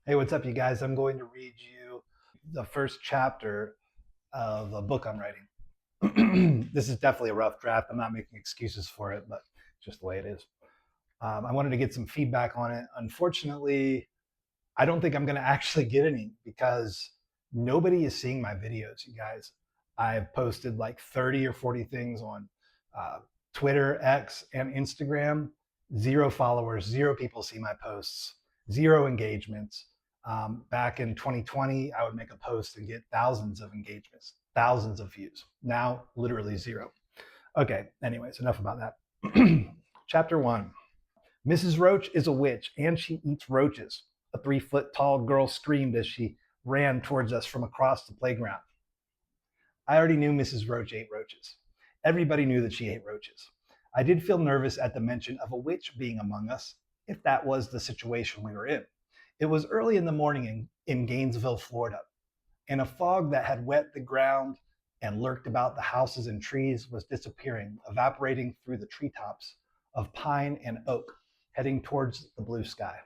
Hey, what's up, you guys? I'm going to read you the first chapter of a book I'm writing. This is definitely a rough draft. I'm not making excuses for it, but just the way it is. I wanted to get some feedback on it. Unfortunately, I don't think I'm going to actually get any because nobody is seeing my videos, you guys. I've posted like 30 or 40 things on uh, Twitter, X, and Instagram. Zero followers, zero people see my posts, zero engagements. Back in 2020, I would make a post and get thousands of engagements, thousands of views. Now, literally zero. Okay, anyways, enough about that. Chapter 1. Mrs. Roach is a witch and she eats roaches. A 3 foot tall girl screamed as she ran towards us from across the playground. I already knew Mrs. Roach ate roaches. Everybody knew that she ate roaches. I did feel nervous at the mention of a witch being among us, if that was the situation we were in. It was early in the morning in Gainesville, Florida, and a fog that had wet the ground and lurked about the houses and trees was disappearing, evaporating through the treetops of pine and oak, heading towards the blue sky.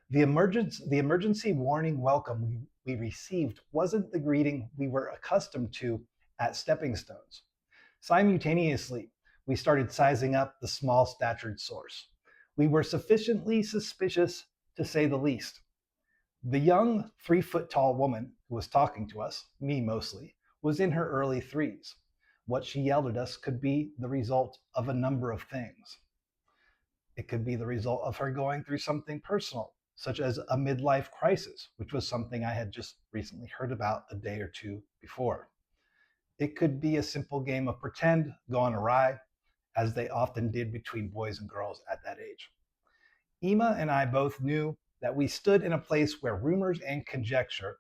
The emergency warning welcome we received wasn't the greeting we were accustomed to at Stepping Stones. Simultaneously, we started sizing up the small statured source. We were sufficiently suspicious, to say the least. The young 3 foot tall woman who was talking to us, me mostly, was in her early threes. What she yelled at us could be the result of a number of things. It could be the result of her going through something personal, such as a midlife crisis, which was something I had just recently heard about a day or two before. It could be a simple game of pretend gone awry, as they often did between boys and girls at that age. Ema and I both knew that we stood in a place where rumors and conjecture,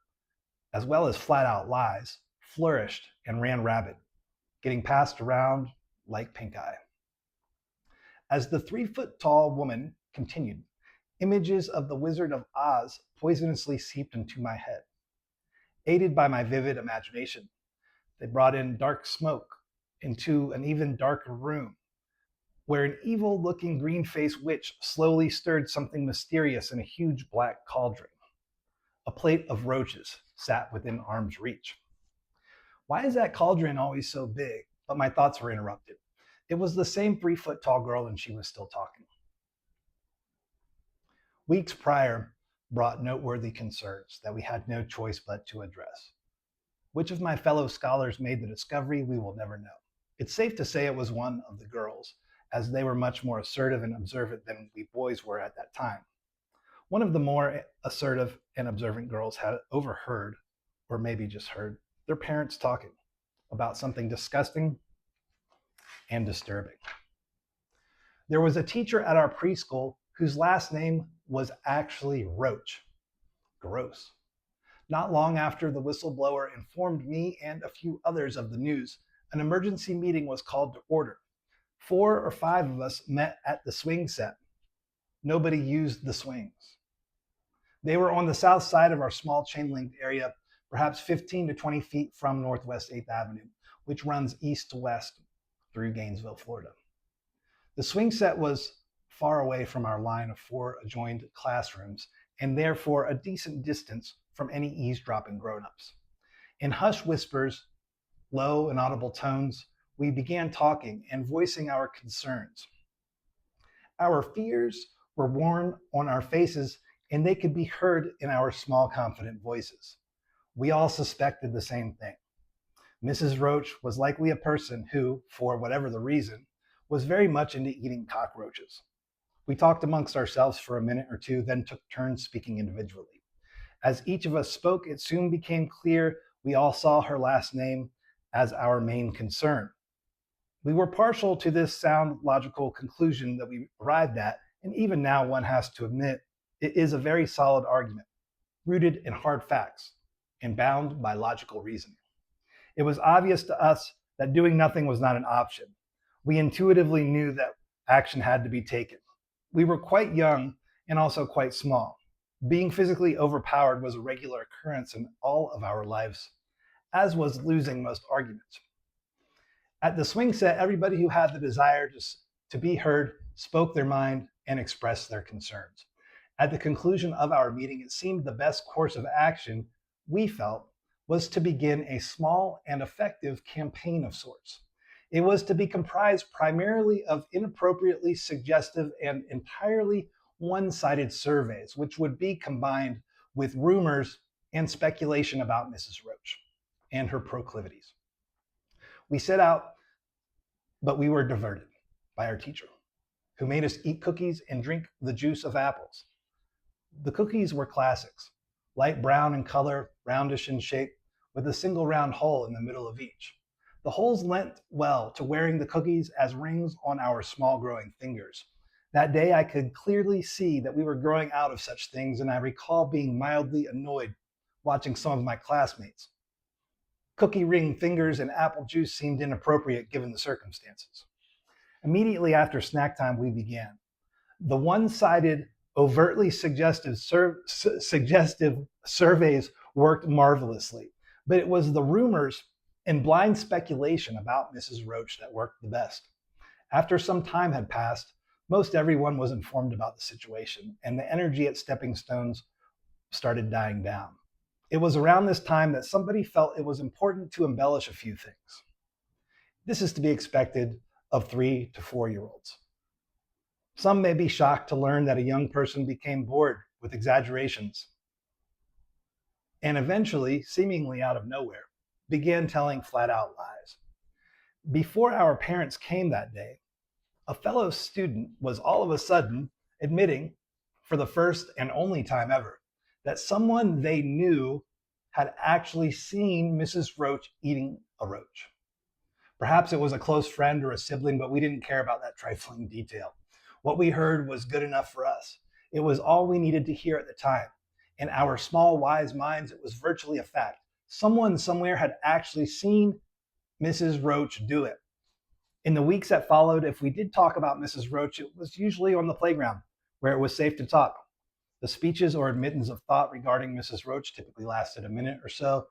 as well as flat out lies, flourished and ran rapid, getting passed around like pink eye. As the 3 foot tall woman continued, images of the Wizard of Oz poisonously seeped into my head. Aided by my vivid imagination, they brought in dark smoke into an even darker room where an evil looking green faced witch slowly stirred something mysterious in a huge black cauldron. A plate of roaches sat within arm's reach. Why is that cauldron always so big? But my thoughts were interrupted. It was the same 3 foot tall girl, and she was still talking. Weeks prior brought noteworthy concerns that we had no choice but to address. Which of my fellow scholars made the discovery, we will never know. It's safe to say it was one of the girls, as they were much more assertive and observant than we boys were at that time. One of the more assertive and observant girls had overheard, or maybe just heard, their parents talking about something disgusting and disturbing. There was a teacher at our preschool whose last name was actually Roach. Gross. Not long after the whistleblower informed me and a few others of the news, an emergency meeting was called to order. 4 or 5 of us met at the swing set. Nobody used the swings. They were on the south side of our small chain linked area, perhaps 15 to 20 feet from Northwest 8th Avenue, which runs east to west through Gainesville, Florida. The swing set was far away from our line of 4 adjoined classrooms and therefore a decent distance from any eavesdropping grown-ups. In hushed whispers, low and audible tones, we began talking and voicing our concerns. Our fears were worn on our faces and they could be heard in our small, confident voices. We all suspected the same thing. Mrs. Roach was likely a person who, for whatever the reason, was very much into eating cockroaches. We talked amongst ourselves for a minute or two, then took turns speaking individually. As each of us spoke, it soon became clear we all saw her last name as our main concern. We were partial to this sound logical conclusion that we arrived at, and even now one has to admit it is a very solid argument, rooted in hard facts and bound by logical reasoning. It was obvious to us that doing nothing was not an option. We intuitively knew that action had to be taken. We were quite young and also quite small. Being physically overpowered was a regular occurrence in all of our lives, as was losing most arguments. At the swing set, everybody who had the desire to be heard spoke their mind and expressed their concerns. At the conclusion of our meeting, it seemed the best course of action, we felt, was to begin a small and effective campaign of sorts. It was to be comprised primarily of inappropriately suggestive and entirely one-sided surveys, which would be combined with rumors and speculation about Mrs. Roach and her proclivities. We set out, but we were diverted by our teacher, who made us eat cookies and drink the juice of apples. The cookies were classics, light brown in color, roundish in shape, with a single round hole in the middle of each. The holes lent well to wearing the cookies as rings on our small growing fingers. That day I could clearly see that we were growing out of such things, and I recall being mildly annoyed watching some of my classmates. Cookie ring fingers and apple juice seemed inappropriate given the circumstances. Immediately after snack time, we began. The one-sided, overtly suggestive surveys worked marvelously, but it was the rumors and blind speculation about Mrs. Roach that worked the best. After some time had passed, most everyone was informed about the situation, and the energy at Stepping Stones started dying down. It was around this time that somebody felt it was important to embellish a few things. This is to be expected of 3 to 4-year-olds. Some may be shocked to learn that a young person became bored with exaggerations and eventually, seemingly out of nowhere, began telling flat-out lies. Before our parents came that day, a fellow student was all of a sudden admitting, for the first and only time ever, that someone they knew had actually seen Mrs. Roach eating a roach. Perhaps it was a close friend or a sibling, but we didn't care about that trifling detail. What we heard was good enough for us. It was all we needed to hear at the time. In our small, wise minds, it was virtually a fact. Someone somewhere had actually seen Mrs. Roach do it. In the weeks that followed, if we did talk about Mrs. Roach, it was usually on the playground, where it was safe to talk. The speeches or admittance of thought regarding Mrs. Roach typically lasted a minute or so,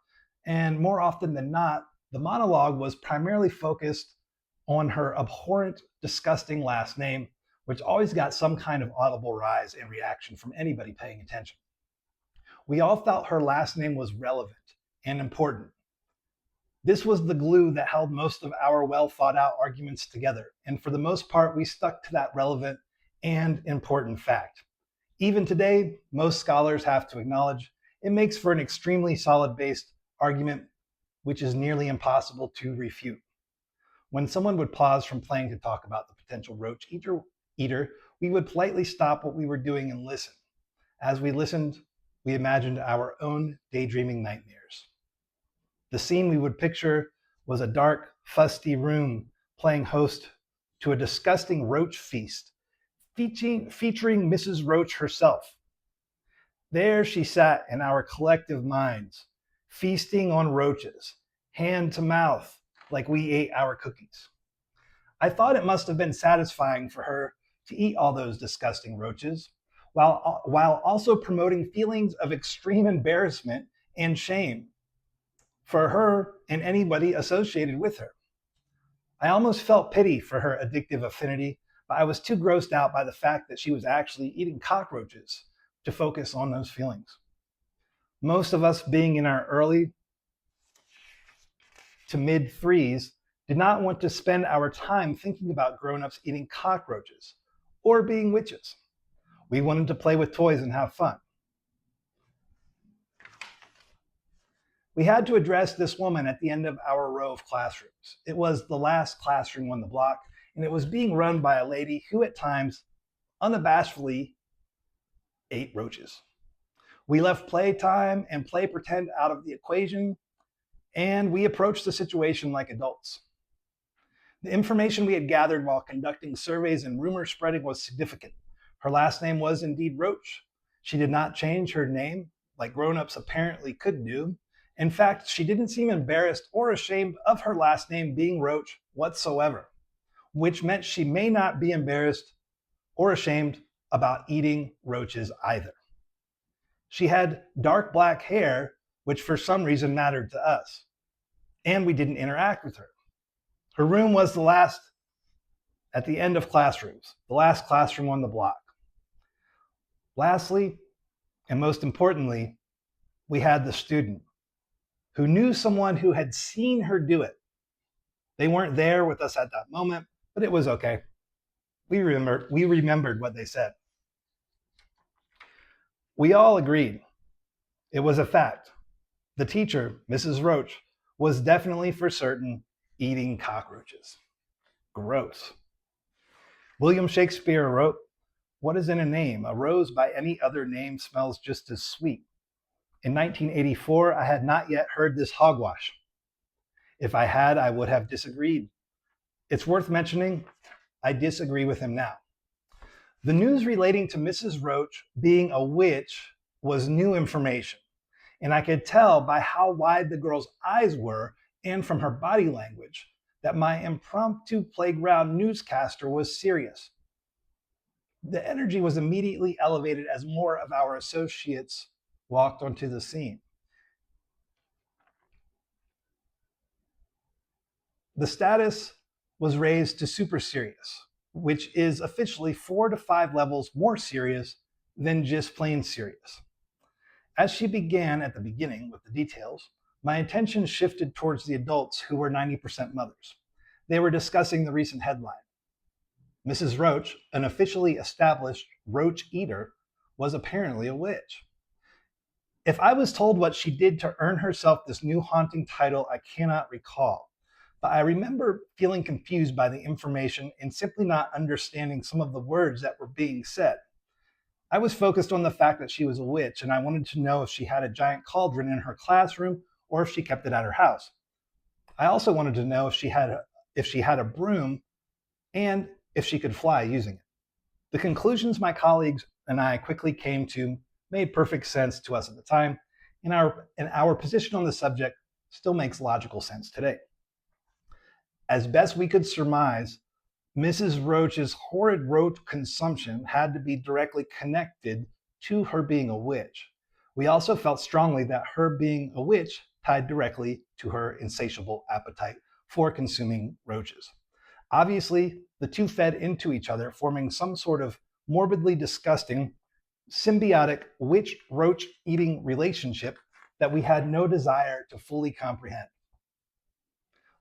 and more often than not, the monologue was primarily focused on her abhorrent, disgusting last name, which always got some kind of audible rise and reaction from anybody paying attention. We all felt her last name was relevant and important. This was the glue that held most of our well-thought-out arguments together, and for the most part, we stuck to that relevant and important fact. Even today, most scholars have to acknowledge it makes for an extremely solid-based argument, which is nearly impossible to refute. When someone would pause from playing to talk about the potential roach eater, we would politely stop what we were doing and listen. As we listened, we imagined our own daydreaming nightmares. The scene we would picture was a dark, fusty room playing host to a disgusting roach feast, featuring Mrs. Roach herself. There she sat in our collective minds, feasting on roaches, hand to mouth, like we ate our cookies. I thought it must have been satisfying for her to eat all those disgusting roaches, while also promoting feelings of extreme embarrassment and shame for her and anybody associated with her. I almost felt pity for her addictive affinity, but I was too grossed out by the fact that she was actually eating cockroaches to focus on those feelings. Most of us, being in our early to mid threes, did not want to spend our time thinking about grown-ups eating cockroaches or being witches. We wanted to play with toys and have fun. We had to address this woman at the end of our row of classrooms. It was the last classroom on the block, and it was being run by a lady who at times unabashedly ate roaches. We left playtime and play pretend out of the equation, and we approached the situation like adults. The information we had gathered while conducting surveys and rumor spreading was significant. Her last name was indeed Roach. She did not change her name like grown-ups apparently could do. In fact, she didn't seem embarrassed or ashamed of her last name being Roach whatsoever, which meant she may not be embarrassed or ashamed about eating roaches either. She had dark black hair, which for some reason mattered to us, and we didn't interact with her. Her room was the last at the end of classrooms, the last classroom on the block. Lastly, and most importantly, we had the student who knew someone who had seen her do it. They weren't there with us at that moment, but it was okay. We remembered what they said. We all agreed. It was a fact. The teacher, Mrs. Roach, was definitely for certain eating cockroaches. Gross. William Shakespeare wrote, "What is in a name? A rose by any other name smells just as sweet." In 1984, I had not yet heard this hogwash. If I had, I would have disagreed. It's worth mentioning, I disagree with him now. The news relating to Mrs. Roach being a witch was new information, and I could tell by how wide the girl's eyes were and from her body language that my impromptu playground newscaster was serious. The energy was immediately elevated as more of our associates walked onto the scene. The status was raised to super serious, which is officially 4 to 5 levels more serious than just plain serious. As she began at the beginning with the details, my attention shifted towards the adults who were 90% mothers. They were discussing the recent headline. Mrs. Roach, an officially established roach eater, was apparently a witch. If I was told what she did to earn herself this new haunting title, I cannot recall. But I remember feeling confused by the information and simply not understanding some of the words that were being said. I was focused on the fact that she was a witch, and I wanted to know if she had a giant cauldron in her classroom or if she kept it at her house. I also wanted to know if she had a broom and if she could fly using it. The conclusions my colleagues and I quickly came to made perfect sense to us at the time, and our position on the subject still makes logical sense today. As best we could surmise, Mrs. Roach's horrid roach consumption had to be directly connected to her being a witch. We also felt strongly that her being a witch tied directly to her insatiable appetite for consuming roaches. Obviously, the two fed into each other, forming some sort of morbidly disgusting, symbiotic witch-roach eating relationship that we had no desire to fully comprehend.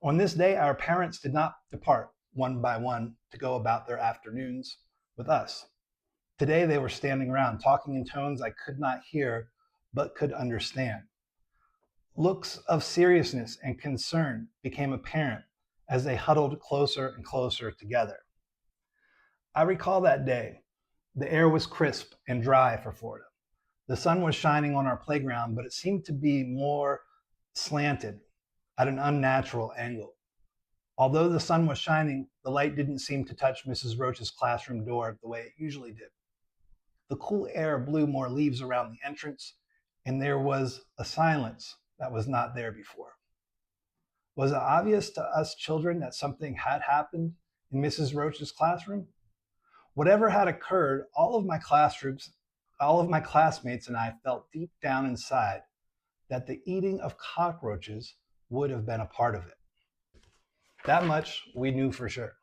On this day, our parents did not depart one by one to go about their afternoons with us. Today, they were standing around talking in tones I could not hear but could understand. Looks of seriousness and concern became apparent as they huddled closer and closer together. I recall that day. The air was crisp and dry for Florida. The sun was shining on our playground, but it seemed to be more slanted at an unnatural angle. Although the sun was shining, the light didn't seem to touch Mrs. Roach's classroom door the way it usually did. The cool air blew more leaves around the entrance, and there was a silence that was not there before. Was it obvious to us children that something had happened in Mrs. Roach's classroom? Whatever had occurred, all of my classmates and I felt deep down inside that the eating of cockroaches would have been a part of it. That much we knew for sure.